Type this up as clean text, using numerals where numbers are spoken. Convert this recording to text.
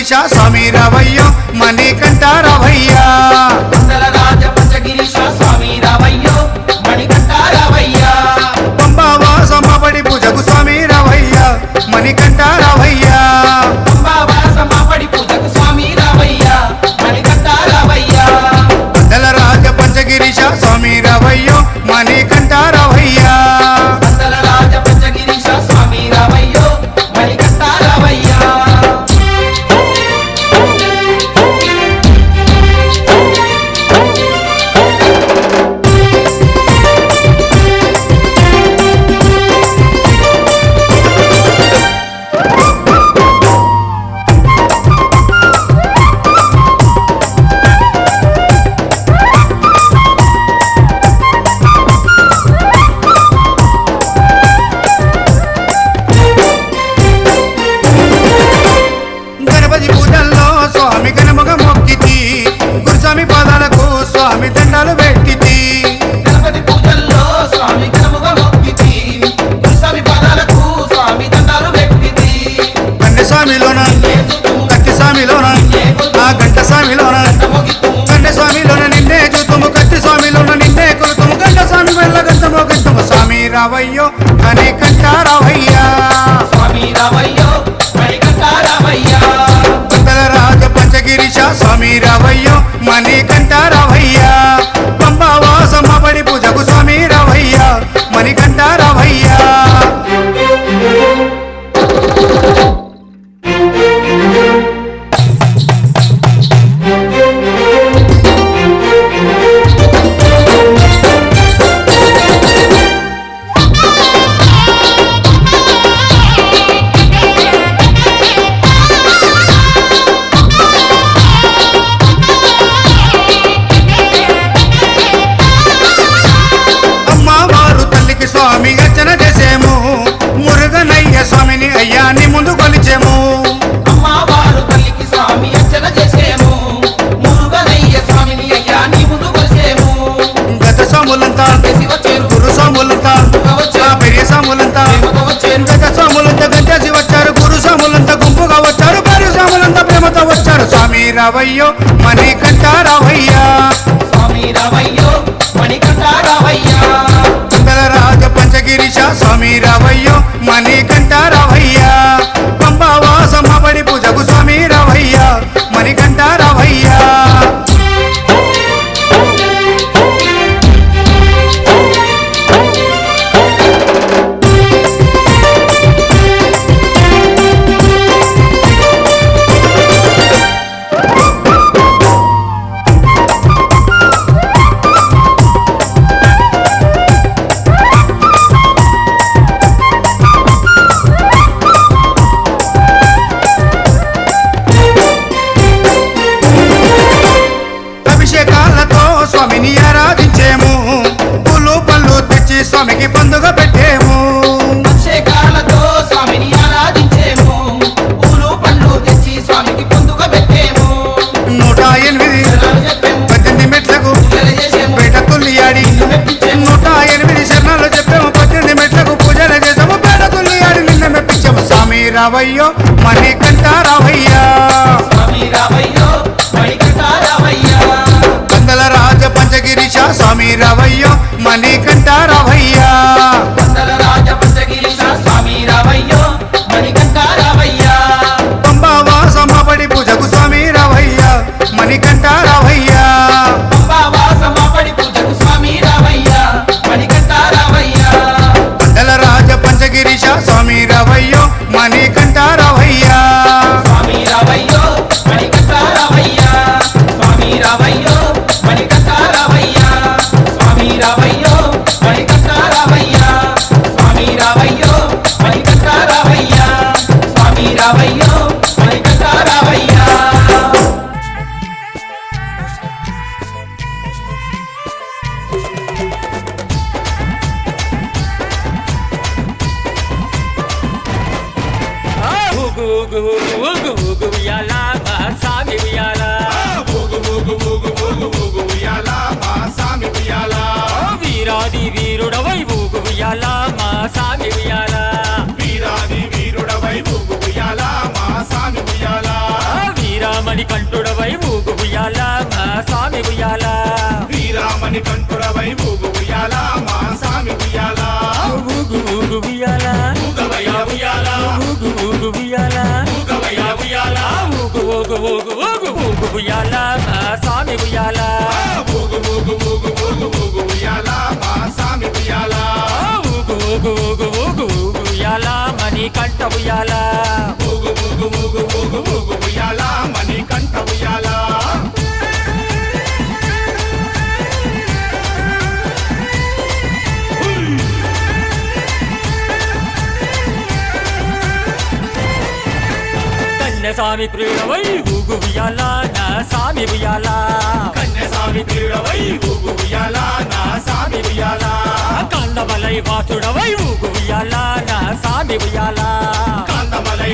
పంచగిరీశ స్వామి రావయ్యో మణికంఠ రావయ్యా పందల రాజ పంచగిరీశ స్వామి రావయ్యో మణికంఠ రావయ్యా పంబావాసమపడి పూజకు స్వామి రావయ్యా మణికంఠ రావయ్యా పంబావాసమపడి పూజకు స్వామి రావయ్యా మణికంఠ రావయ్యా పందల రాజ పంచగిరీశ స్వామి రావయ్యో మణికంఠ రావయ్యా పందల రాజ పంచగిరీశ స్వామి రావయ్యో మణికంఠ రావయ్యా గణపతి పూజల్లో స్వామి గణముగ మొక్కితి గురుస్వామి పాదాలకు స్వామి దండాలు పెట్టితి గణపతి పూజల్లో స్వామి గణముగా మొక్కితి గురుస్వామి పాదాలకు స్వామి దండాలు పెట్టితి గంట స్వామిలోన కత్తి స్వామిలోన ఆ గంట స్వామిలోన గంట స్వామిలోన నిన్నే చూతుము కత్తి స్వామిలోన నిన్నే కొలుతుము గంట స్వామి వెళ్ళ గంటమో గంటము స్వామి రావయ్యో మణికంఠ రావయ్యా స్వామి రావయ్యో మణికంఠ రావయ్యా పందల రాజ పంచగిరీశ స్వామి రావయ్యో మణికంఠ రావయ్యా పంబావాసమపడి పూజకు స్వామి రావయ్యా మణికంఠ రావయ్యా అమ్మవారు తల్లికి స్వామి అర్చన చేసేము మురుగనయ్య స్వామిని అయ్యాన్ని ముందు కొలిచేము అమ్మవారు తల్లికి స్వామి అర్చన చేసేము మురుగనయ్య స్వామిని అయ్యా నీ ముందు కొలిసేము గత స్వాములంతా చేసి వచ్చేరు గురు స్వాములంతా ఆ పెరియ స్వాములంతా ప్రేమతో వచ్చేరు గత స్వాములంతా గంటేసి వచ్చారు గురు స్వాములంతా గుంపుగా వచ్చారు భార్య స్వాములంతా ప్రేమతో వచ్చారు స్వామి రావయ్యో మణికంఠ రావయ్యా స్వామి రావయ్యో మణికంఠ రావయ్యా పందల రాజ పంచగిరీశ స్వామి రావయ్యో మణికంఠ రావయ్యా పంబావాసమపడి పూజకు స్వామి రావయ్యా మణికంఠ రావయ్యా అభిషేకాలతో స్వామిని ఆరాధించేము పూలు పళ్ళు తెచ్చి స్వామికి పండుగ పెట్టేము అభిషేకాలతో స్వామిని ఆరాధించేము పూలు పండ్లు తెచ్చి స్వామికి పొందుగా పెట్టేము 108 శరణాలు చెప్పేము 18 మెట్లకు పూజలు చేసేము పేట తుల్లియాడి నిన్ను మెప్పించేము 108 శరణాలు చెప్పాము 18 మెట్లకు పూజలు చేసాము పేట తుల్లియాడి నిన్న మెప్పించాము స్వామి రావయ్యో మణికంఠ రావయ్యా స్వామి రావయ్యో మణికంఠ రావయ్యా పందల రాజ పంచగిరీశ స్వామి రావయ్యో మణికంఠ రావయ్యా పందల రాజ పంచగిరీశ స్వామి రావయ్యో మణికంఠ రావయ్యా పంబావాసమపడి పూజకు స్వామి రావయ్యా మణికంఠ రావయ్యా పంబావాసమపడి పూజకు స్వామి రావయ్యా మణికంఠ రావయ్యా పందల రాజ పంచగిరీశ స్వామి రావయ్యో మణికంఠ రావయ్యా కంఠుడవై ఊగు ఉయ్యాల మా స్వామి ఉయ్యాల శ్రీరామని కంఠుడవై ఊగు ఉయ్యాల మా స్వామి ఉయ్యాల ఊగు ఊగు ఉయ్యాల ఊగవయ్య ఉయ్యాల ఊగు ఊగు ఉయ్యాల ఊగవయ్య ఉయ్యాల ఊగు ఊగు ఊగు ఊగు ఊగు ఉయ్యాల మా స్వామి ఉయ్యాల ఊగు ఊగు ఊగు ఊగు ఊగు ఉయ్యాల మా స్వామి ఉయ్యాల ఊగు ఊగు ఊగు ఊగు ఊగు ఉయ్యాల మణి కంఠ ఉయ్యాల ఊగు ఊగు ఊగు ఊగు ఊగు ఉయ్యాల మణి కంఠ ఉయ్యాల కన్యస్వామి ప్రియుడవై ఊగు ఉయ్యాల నా స్వామి ఉయ్యాల కన్యస్వామి ప్రియుడవై ఊగు ఉయ్యాల నా స్వామి ఉయ్యాల కాండమలై వాసుడవై ఊగు ఉయ్యాల నా స్వామి ఉయ్యాల కాంతమలై